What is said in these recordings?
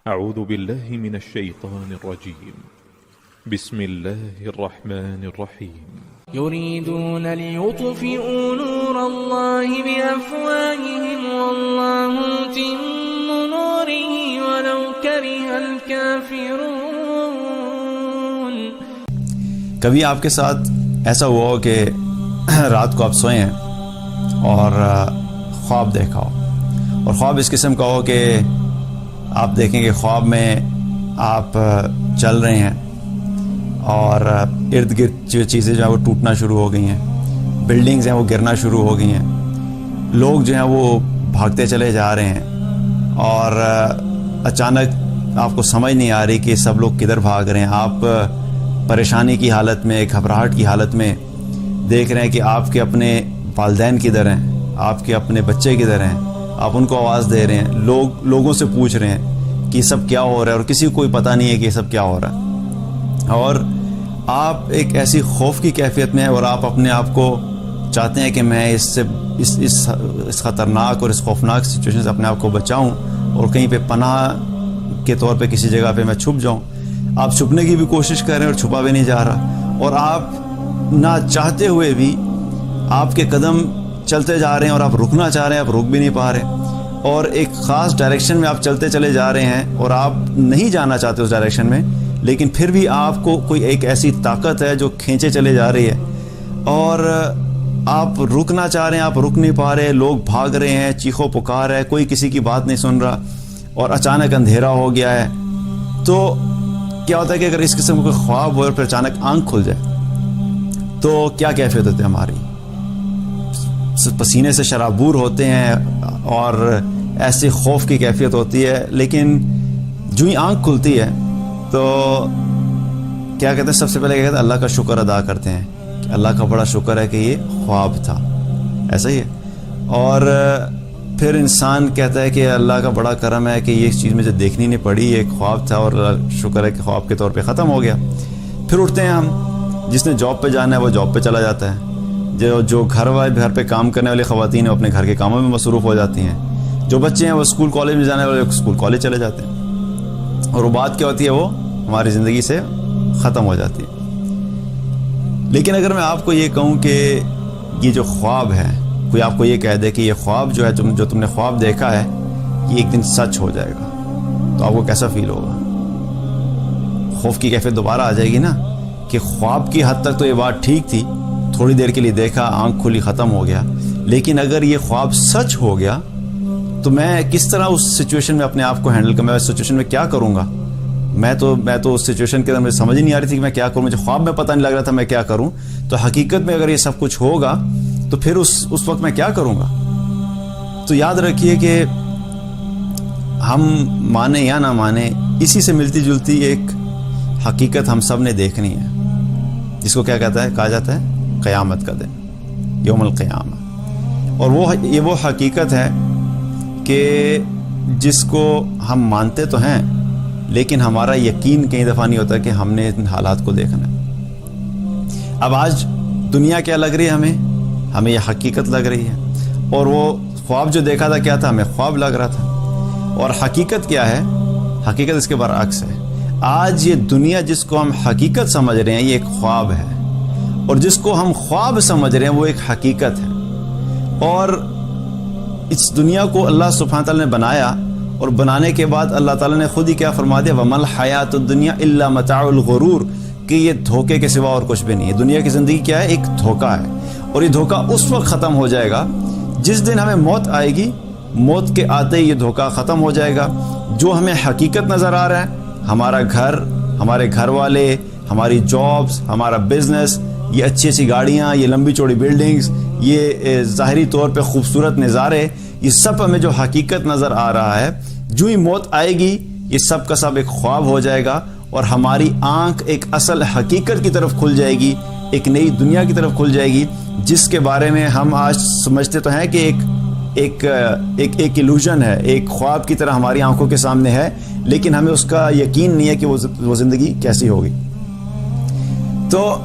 أعوذ بالله من الشيطان الرجيم. بسم الله الرحمن الرحيم. يريدون ليطفئوا نور الله بأفواههم والله متم نوره ولو كره الكافرون. کبھی آپ کے ساتھ ایسا ہوا ہو کہ رات کو آپ سوئے ہیں اور خواب دیکھا ہو، اور خواب اس قسم کا ہو کہ آپ دیکھیں کہ خواب میں آپ چل رہے ہیں اور ارد گرد جو چیزیں جو ہیں وہ ٹوٹنا شروع ہو گئی ہیں، بلڈنگز ہیں وہ گرنا شروع ہو گئی ہیں، لوگ جو ہیں وہ بھاگتے چلے جا رہے ہیں، اور اچانک آپ کو سمجھ نہیں آ رہی کہ سب لوگ کدھر بھاگ رہے ہیں. آپ پریشانی کی حالت میں، گھبراہٹ کی حالت میں دیکھ رہے ہیں کہ آپ کے اپنے والدین کدھر ہیں، آپ کے اپنے بچے کدھر ہیں، آپ ان کو آواز دے رہے ہیں، لوگوں سے پوچھ رہے ہیں کہ سب کیا ہو رہا ہے، اور کسی کو کوئی پتہ نہیں ہے کہ سب کیا ہو رہا ہے. اور آپ ایک ایسی خوف کی کیفیت میں ہیں، اور آپ اپنے آپ کو چاہتے ہیں کہ میں اس خطرناک اور اس خوفناک سچویشن سے اپنے آپ کو بچاؤں اور کہیں پہ پناہ کے طور پہ کسی جگہ پہ میں چھپ جاؤں. آپ چھپنے کی بھی کوشش کر رہے ہیں اور چھپا بھی نہیں جا رہا، اور آپ نہ چاہتے ہوئے بھی آپ کے قدم چلتے جا رہے ہیں اور آپ رکنا چاہ رہے ہیں، آپ رک بھی نہیں پا رہے، اور ایک خاص ڈائریکشن میں آپ چلتے چلے جا رہے ہیں اور آپ نہیں جانا چاہتے اس ڈائریکشن میں، لیکن پھر بھی آپ کو کوئی ایک ایسی طاقت ہے جو کھینچے چلے جا رہی ہے، اور آپ رکنا چاہ رہے ہیں، آپ رک نہیں پا رہے، لوگ بھاگ رہے ہیں، چیخو پکار ہے، کوئی کسی کی بات نہیں سن رہا، اور اچانک اندھیرا ہو گیا ہے. تو کیا ہوتا ہے کہ اگر اس قسم کا خواب ہو اور پھر اچانک آنکھ کھل جائے تو کیا کیفیت ہوتی ہے ہماری؟ پسینے سے شرابور ہوتے ہیں اور ایسی خوف کی کیفیت ہوتی ہے، لیکن جو ہی آنکھ کھلتی ہے تو کیا کہتے ہیں؟ سب سے پہلے کیا کہتے ہیں؟ اللہ کا شکر ادا کرتے ہیں کہ اللہ کا بڑا شکر ہے کہ یہ خواب تھا. ایسا ہی ہے. اور پھر انسان کہتا ہے کہ اللہ کا بڑا کرم ہے کہ یہ چیز مجھے دیکھنی نہیں پڑی، یہ خواب تھا اور شکر ہے کہ خواب کے طور پہ ختم ہو گیا. پھر اٹھتے ہیں ہم، جس نے جاب پہ جانا ہے وہ جاب پہ چلا جاتا ہے، جو گھر پہ کام کرنے والی خواتین ہیں اپنے گھر کے کاموں میں مصروف ہو جاتی ہیں، جو بچے ہیں وہ اسکول کالج میں جانے والے اسکول کالج چلے جاتے ہیں، اور وہ بات کیا ہوتی ہے؟ وہ ہماری زندگی سے ختم ہو جاتی ہے. لیکن اگر میں آپ کو یہ کہوں کہ یہ جو خواب ہے، کوئی آپ کو یہ کہہ دے کہ یہ خواب جو ہے جو تم نے خواب دیکھا ہے یہ ایک دن سچ ہو جائے گا، تو آپ کو کیسا فیل ہوگا؟ خوف کی کیفیت دوبارہ آ جائے گی نا، کہ خواب کی حد تک تو یہ بات ٹھیک تھی، تھوڑی دیر کے لیے دیکھا، آنکھ کھلی، ختم ہو گیا، لیکن اگر یہ خواب سچ ہو گیا تو میں کس طرح اس سچویشن میں اپنے آپ کو ہینڈل کروں؟ میں اس سچویشن میں کیا کروں گا؟ میں تو اس سچویشن کے اندر مجھے سمجھ ہی نہیں آ رہی تھی کہ میں کیا کروں، مجھے خواب میں پتہ نہیں لگ رہا تھا میں کیا کروں. تو حقیقت میں اگر یہ سب کچھ ہوگا تو پھر اس وقت میں کیا کروں گا؟ تو یاد رکھیے کہ ہم مانے یا نہ مانے، اسی سے ملتی جلتی ایک حقیقت ہم سب نے دیکھنی ہے، جس کو کیا کہا جاتا ہے؟ قیامت کا دن، یوم القیامہ. اور یہ وہ حقیقت ہے کہ جس کو ہم مانتے تو ہیں، لیکن ہمارا یقین کئی دفعہ نہیں ہوتا کہ ہم نے ان حالات کو دیکھنا ہے. اب آج دنیا کیا لگ رہی ہے؟ ہمیں یہ حقیقت لگ رہی ہے، اور وہ خواب جو دیکھا تھا کیا تھا؟ ہمیں خواب لگ رہا تھا. اور حقیقت کیا ہے؟ حقیقت اس کے برعکس ہے. آج یہ دنیا جس کو ہم حقیقت سمجھ رہے ہیں یہ ایک خواب ہے، اور جس کو ہم خواب سمجھ رہے ہیں وہ ایک حقیقت ہے. اور اس دنیا کو اللہ سبحانہ تعالیٰ نے بنایا، اور بنانے کے بعد اللہ تعالیٰ نے خود ہی کیا فرما دیا؟ وَمَا الْحَيَاةُ الدُّنْيَا إِلَّا مَتَاعُ الْغُرُورِ، کہ یہ دھوکے کے سوا اور کچھ بھی نہیں ہے. دنیا کی زندگی کیا ہے؟ ایک دھوکہ ہے، اور یہ دھوکہ اس وقت ختم ہو جائے گا جس دن ہمیں موت آئے گی. موت کے آتے ہی یہ دھوکہ ختم ہو جائے گا. جو ہمیں حقیقت نظر آ رہا ہے، ہمارا گھر، ہمارے گھر والے، ہماری جابز، ہمارا بزنس، یہ اچھی اچھی گاڑیاں، یہ لمبی چوڑی بلڈنگز، یہ ظاہری طور پہ خوبصورت نظارے، یہ سب ہمیں جو حقیقت نظر آ رہا ہے، جو ہی موت آئے گی یہ سب کا سب ایک خواب ہو جائے گا، اور ہماری آنکھ ایک اصل حقیقت کی طرف کھل جائے گی، ایک نئی دنیا کی طرف کھل جائے گی، جس کے بارے میں ہم آج سمجھتے تو ہیں کہ ایک ایلوژن ہے، ایک خواب کی طرح ہماری آنکھوں کے سامنے ہے، لیکن ہمیں اس کا یقین نہیں ہے کہ وہ زندگی کیسی ہوگی. تو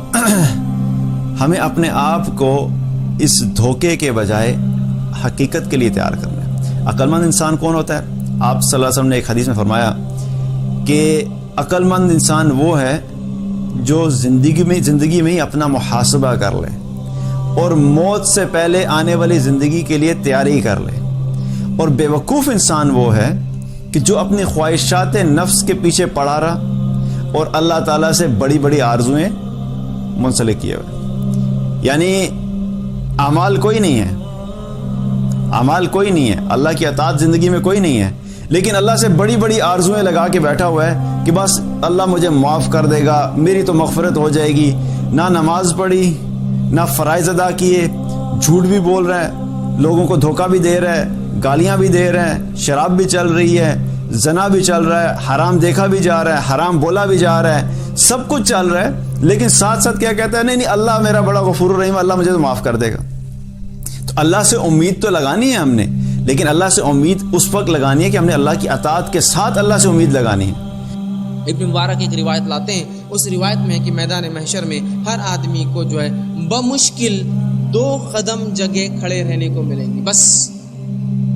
ہمیں اپنے آپ کو اس دھوکے کے بجائے حقیقت کے لیے تیار کرنا ہے. عقل مند انسان کون ہوتا ہے؟ آپ صلی اللہ علیہ وسلم نے ایک حدیث میں فرمایا کہ عقل مند انسان وہ ہے جو زندگی میں ہی اپنا محاسبہ کر لے اور موت سے پہلے آنے والی زندگی کے لیے تیاری کر لے، اور بے وقوف انسان وہ ہے کہ جو اپنی خواہشات نفس کے پیچھے پڑا رہا اور اللہ تعالیٰ سے بڑی بڑی آرزویں منسلک کیے ہوئے. یعنی اعمال کوئی نہیں ہے، اللہ کی اطاعت زندگی میں کوئی نہیں ہے، لیکن اللہ سے بڑی بڑی آرزویں لگا کے بیٹھا ہوا ہے کہ بس اللہ مجھے معاف کر دے گا، میری تو مغفرت ہو جائے گی. نہ نماز پڑھی، نہ فرائض ادا کیے، جھوٹ بھی بول رہا ہے، لوگوں کو دھوکہ بھی دے رہا ہے، گالیاں بھی دے رہا ہے، شراب بھی چل رہی ہے، زنا بھی چل رہا ہے، حرام دیکھا بھی جا رہا ہے، حرام بولا بھی جا رہا ہے، سب کچھ چل رہا ہے، لیکن ساتھ ساتھ کیا کہتا ہے؟ نہیں اللہ میرا بڑا غفور الرحیم، اللہ مجھے تو معاف کر دے گا. تو اللہ سے امید تو لگانی ہے ہم نے، لیکن اللہ سے امید اس وقت لگانی ہے کہ ہم نے اللہ کی اطاعت کے ساتھ اللہ سے امید لگانی ہے. ابن مبارک ایک روایت لاتے ہیں، اس روایت میں ہے کہ میدان محشر میں ہر آدمی کو جو ہے بمشکل 2 قدم جگہ کھڑے رہنے کو ملیں گی، بس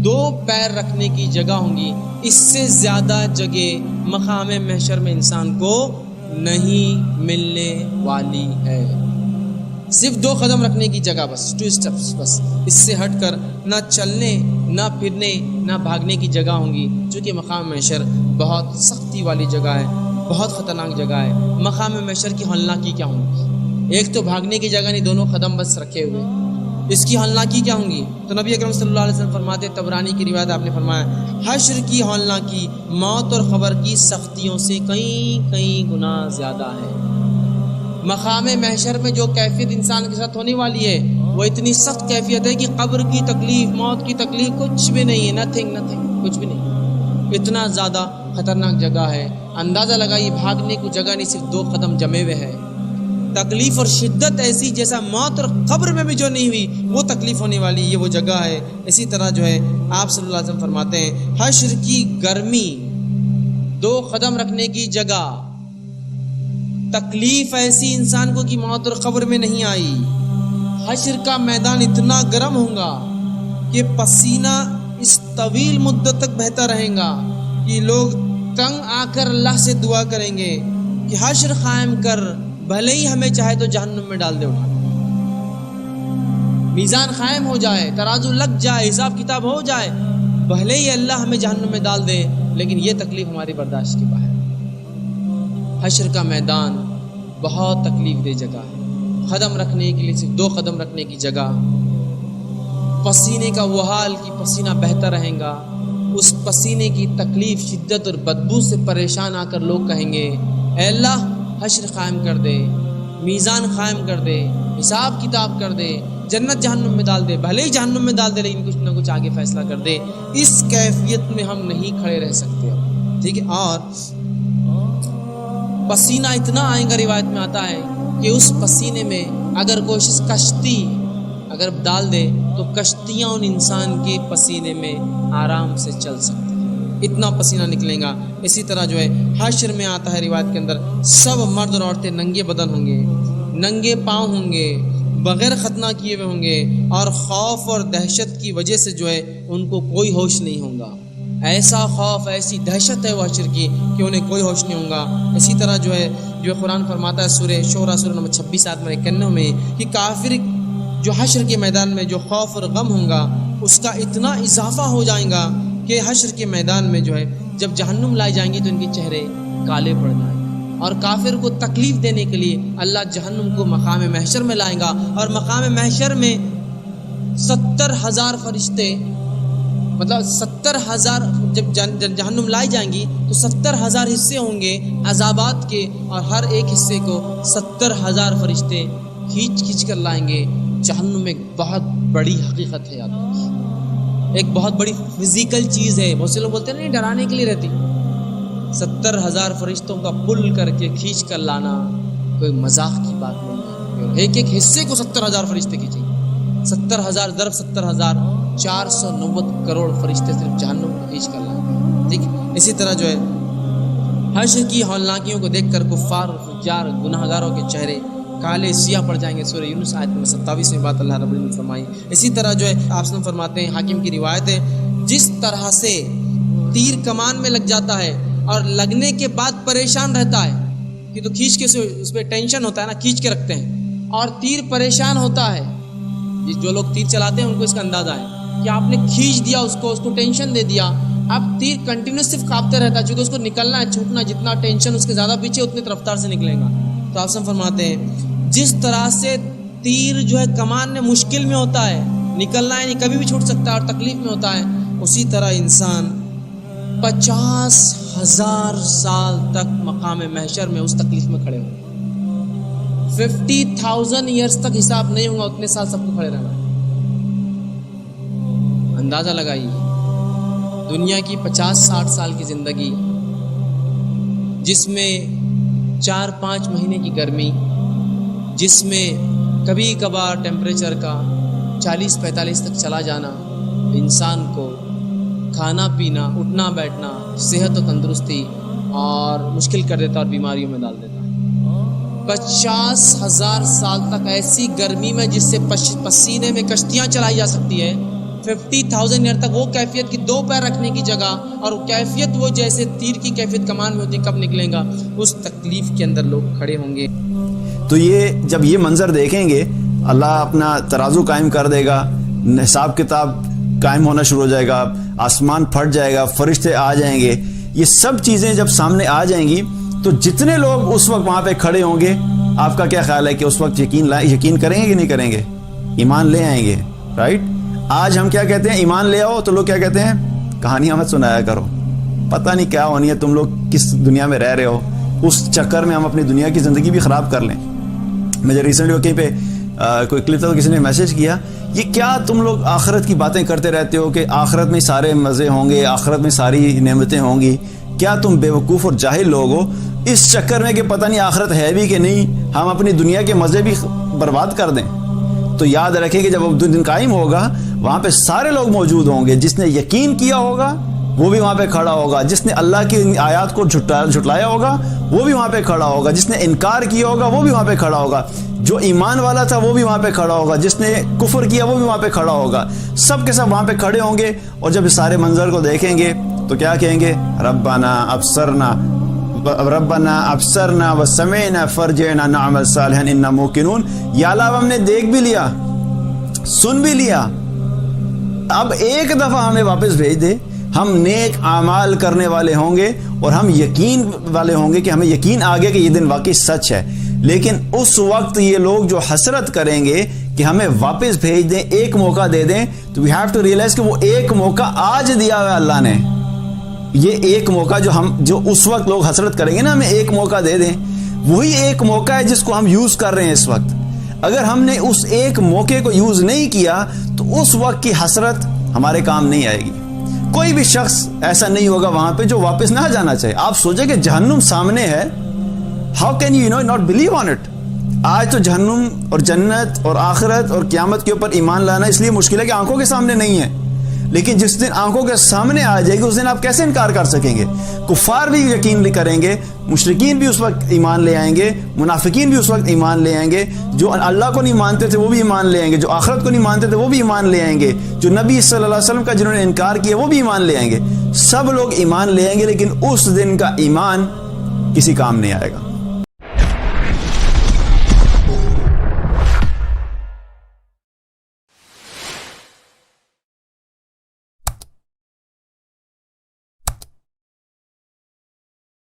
2 پیر رکھنے کی جگہ ہوں گی. اس سے زیادہ جگہ مقام محشر میں انسان کو نہیں ملنے والی ہے. صرف 2 قدم رکھنے کی جگہ، بس 2 اسٹیپس، بس اس سے ہٹ کر نہ چلنے، نہ پھرنے، نہ بھاگنے کی جگہ ہوں گی. چونکہ مقام محشر بہت سختی والی جگہ ہے، بہت خطرناک جگہ ہے. مقام محشر کی ہولناکی کیا ہوں گی؟ ایک تو بھاگنے کی جگہ نہیں، 2 قدم بس رکھے ہوئے، اس کی ہولناکی کیا ہوں گی؟ تو نبی اکرم صلی اللہ علیہ وسلم فرماتے، طبرانی کی روایت آپ نے فرمایا، حشر کی ہولناکی موت اور خبر کی سختیوں سے کئی گنا زیادہ ہے. مقام محشر میں جو کیفیت انسان کے ساتھ ہونے والی ہے وہ اتنی سخت کیفیت ہے کہ قبر کی تکلیف، موت کی تکلیف کچھ بھی نہیں ہے، نتھنگ، کچھ بھی نہیں. اتنا زیادہ خطرناک جگہ ہے. اندازہ لگائیے، بھاگنے کو جگہ نہیں، صرف 2 قدم جمے ہوئے ہے. تکلیف اور شدت ایسی جیسا موت اور قبر میں بھی جو نہیں ہوئی وہ تکلیف ہونے والی یہ وہ جگہ ہے. اسی طرح جو ہے آپ صلی اللہ علیہ وسلم فرماتے ہیں، حشر کی گرمی، 2 قدم رکھنے کی جگہ، تکلیف ایسی انسان کو کہ موت اور قبر میں نہیں آئی. حشر کا میدان اتنا گرم ہوگا کہ پسینہ اس طویل مدت تک بہتا رہے گا کہ لوگ تنگ آ کر اللہ سے دعا کریں گے کہ حشر قائم کر، بھلے ہی ہمیں چاہے تو جہنم میں ڈال دے، اٹھا میزان قائم ہو جائے، ترازو لگ جائے، حساب کتاب ہو جائے، بھلے ہی اللہ ہمیں جہنم میں ڈال دے، لیکن یہ تکلیف ہماری برداشت کے باہر. حشر کا میدان بہت تکلیف دہ جگہ ہے. قدم رکھنے کے لیے صرف 2 قدم رکھنے کی جگہ، پسینے کا وہ حال کہ پسینہ بہتا رہے گا. اس پسینے کی تکلیف، شدت اور بدبو سے پریشان آ کر لوگ کہیں گے، اے اللہ حشر قائم کر دے، میزان قائم کر دے، حساب کتاب کر دے، جنت جہنم میں ڈال دے، بھلے ہی جہنم میں ڈال دے لیکن کچھ نہ کچھ آگے فیصلہ کر دے. اس کیفیت میں ہم نہیں کھڑے رہ سکتے. ٹھیک ہے، اور پسینہ اتنا آئے گا، روایت میں آتا ہے کہ اس پسینے میں اگر کوشش کشتی اگر ڈال دے تو کشتیاں ان انسان کے پسینے میں آرام سے چل سکتی ہیں، اتنا پسینہ نکلے گا. اسی طرح جو ہے حشر میں آتا ہے روایت کے اندر، سب مرد اور عورتیں ننگے بدن ہوں گے، ننگے پاؤں ہوں گے، بغیر ختنہ کیے ہوئے ہوں گے، اور خوف اور دہشت کی وجہ سے جو ہے ان کو کوئی ہوش نہیں ہوگا. ایسا خوف، ایسی دہشت ہے وہ حشر کی کہ انہیں کوئی ہوش نہیں ہوگا. اسی طرح جو ہے قرآن فرماتا ہے سورہ شورى سورہ نمبر 26 آیت نمبر 91 میں کہ کافر جو حشر کے میدان میں جو خوف اور غم ہوگا اس کا اتنا اضافہ ہو جائے گا کہ حشر کے میدان میں جو ہے جب جہنم لائے جائیں گی تو ان کے چہرے کالے پڑ جائیں گے. اور کافر کو تکلیف دینے کے لیے اللہ جہنم کو مقام محشر میں لائے گا، اور مقام محشر میں 70,000 فرشتے، مطلب 70,000 جب جہنم لائی جائیں گی تو 70,000 حصے ہوں گے عذابات کے، اور ہر ایک حصے کو 70,000 فرشتے کھینچ کر لائیں گے. جہنم ایک بہت بڑی حقیقت ہے، یاد، ایک بہت بڑی فزیکل چیز ہے. بہت سے لوگ بولتے ہیں نہیں ڈرانے کے لیے رہتی. 70,000 فرشتوں کا پل کر کے کھینچ کر لانا کوئی مذاق کی بات نہیں ہے. ایک ایک حصے کو 70,000 فرشتے کھینچیں گے. 70,000 ضرب 70,000 490 کروڑ فرشتے صرف جہنم کو کھینچ کر لائیں. ٹھیک، اسی طرح جو ہے حشر کی ہولناکیوں کو دیکھ کر کفار اور فجار گناہگاروں کے چہرے کالے سیاہ پڑ جائیں گے. سورہ یونس آیت میں 27 بات اللہ رب العالمین نے فرمائی. اسی طرح جو ہے آپ فرماتے ہیں، حاکم کی روایت ہے، جس طرح سے تیر کمان میں لگ جاتا ہے اور لگنے کے بعد پریشان رہتا ہے کہ تو کھینچ کے اس پہ ٹینشن ہوتا ہے نا, کھینچ کے رکھتے ہیں, اور تیر پریشان ہوتا ہے. جو لوگ تیر چلاتے ہیں ان کو اس کا اندازہ ہے کہ آپ نے کھینچ دیا اس کو ٹینشن دے دیا, اب تیر کنٹینیوس صرف کاپتے رہتا ہے, چونکہ اس کو نکلنا ہے, چھوٹنا, جتنا ٹینشن اس کے زیادہ پیچھے اتنی رفتار سے نکلے گا. تو آپ سب فرماتے ہیں جس طرح سے تیر جو ہے کمان میں مشکل میں ہوتا ہے, نکلنا ہے نہیں, کبھی بھی چھوٹ سکتا ہے اور تکلیف میں ہوتا ہے, اسی طرح انسان 50,000 سال تک مقام محشر میں اس تکلیف میں کھڑے ہوں. 50,000 ایئرس تک حساب نہیں ہوگا, اتنے سال سب کو کھڑے رہنا ہے. اندازہ لگائیے, دنیا کی 50-60 سال کی زندگی جس میں 4-5 مہینے کی گرمی, جس میں کبھی کبھار ٹیمپریچر کا 40-45 تک چلا جانا انسان کو کھانا پینا, اٹھنا بیٹھنا, صحت و تندرستی اور مشکل کر دیتا اور بیماریوں میں ڈال دیتا. 50,000 سال تک ایسی گرمی میں جس سے پسینے میں کشتیاں چلائی جا سکتی ہے, 50,000 ایئر تک وہ کیفیت کی 2 پیر رکھنے کی جگہ, اور کیفیت وہ جیسے تیر کی کیفیت کمان میں ہوتی ہے, کب نکلیں گا, اس تکلیف کے اندر لوگ کھڑے ہوں گے. تو یہ جب یہ منظر دیکھیں گے, اللہ اپنا ترازو قائم کر دے گا, حساب کتاب قائم ہونا شروع ہو جائے گا, آسمان پھٹ جائے گا, فرشتے آ جائیں گے. یہ سب چیزیں جب سامنے آ جائیں گی تو جتنے لوگ اس وقت وہاں پہ کھڑے ہوں گے, آپ کا کیا خیال ہے کہ اس وقت یقین کریں گے کہ نہیں کریں گے, ایمان لے آئیں گے؟ رائٹ. آج ہم کیا کہتے ہیں, ایمان لے آؤ, تو لوگ کیا کہتے ہیں, کہانیاں مت سنایا کرو, پتہ نہیں کیا ہونی ہے, تم لوگ کس دنیا میں رہ رہے ہو. اس چکر میں ہم اپنی دنیا کی زندگی بھی خراب کر لیں. مجھے ریسنٹلی کہیں پہ کوئی کلپ تھا, تو کسی نے میسج کیا, یہ کیا تم لوگ آخرت کی باتیں کرتے رہتے ہو کہ آخرت میں سارے مزے ہوں گے, آخرت میں ساری نعمتیں ہوں گی, کیا تم بے وقوف اور جاہل لوگ ہو. اس چکر میں کہ پتہ نہیں آخرت ہے بھی کہ نہیں, ہم اپنی دنیا کے مزے بھی برباد کر دیں. تو یاد رکھیں کہ جب دن قائم ہوگا, وہاں پہ سارے لوگ موجود ہوں گے. جس نے یقین کیا ہوگا وہ بھی وہاں پہ کھڑا ہوگا, جس نے اللہ کی آیات کو جھٹلایا ہوگا وہ بھی وہاں پہ کھڑا ہوگا, جس نے انکار کیا ہوگا وہ بھی وہاں پہ کھڑا ہوگا, جو ایمان والا تھا وہ بھی وہاں پہ کھڑا ہوگا, جس نے کفر کیا وہ بھی وہاں پہ کھڑا ہوگا. سب کے سب وہاں پہ کھڑے ہوں گے, اور جب اس سارے منظر کو دیکھیں گے تو کیا کہیں گے, ربنا ابصرنا وسمعنا فرجعنا نعمل صالحا انا موقنون. یا اللہ ہم نے دیکھ بھی لیا, سن بھی لیا, اب ایک دفعہ ہمیں واپس بھیج دے, ہم نیک اعمال کرنے والے ہوں گے, اور ہم یقین والے ہوں گے کہ ہمیں یقین آ گیا کہ یہ دن واقعی سچ ہے. لیکن اس وقت یہ لوگ جو حسرت کریں گے کہ ہمیں واپس بھیج دیں, ایک موقع دے دیں, تو وی ہیو ٹو ریئلائز کہ وہ ایک موقع آج دیا ہوا ہے اللہ نے. یہ ایک موقع جو اس وقت لوگ حسرت کریں گے نا, ہمیں ایک موقع دے دیں, وہی ایک موقع ہے جس کو ہم یوز کر رہے ہیں اس وقت. اگر ہم نے اس ایک موقع کو یوز نہیں کیا تو اس وقت کی حسرت ہمارے کام نہیں آئے گی. کوئی بھی شخص ایسا نہیں ہوگا وہاں پہ جو واپس نہ جانا چاہے. آپ سوچیں کہ جہنم سامنے ہے, how can you not believe on it. آج تو جہنم اور جنت اور آخرت اور قیامت کے اوپر ایمان لانا اس لیے مشکل ہے کہ آنکھوں کے سامنے نہیں ہے, لیکن جس دن آنکھوں کے سامنے آ جائے گی اس دن آپ کیسے انکار کر سکیں گے. کفار بھی یقین کریں گے, مشرکین بھی اس وقت ایمان لے آئیں گے, منافقین بھی اس وقت ایمان لے آئیں گے, جو اللہ کو نہیں مانتے تھے وہ بھی ایمان لے آئیں گے, جو آخرت کو نہیں مانتے تھے وہ بھی ایمان لے آئیں گے, جو نبی صلی اللہ علیہ وسلم کا جنہوں نے انکار کیا وہ بھی ایمان لے آئیں گے. سب لوگ ایمان لے آئیں گے, لیکن اس دن کا ایمان کسی کام نہیں آئے گا.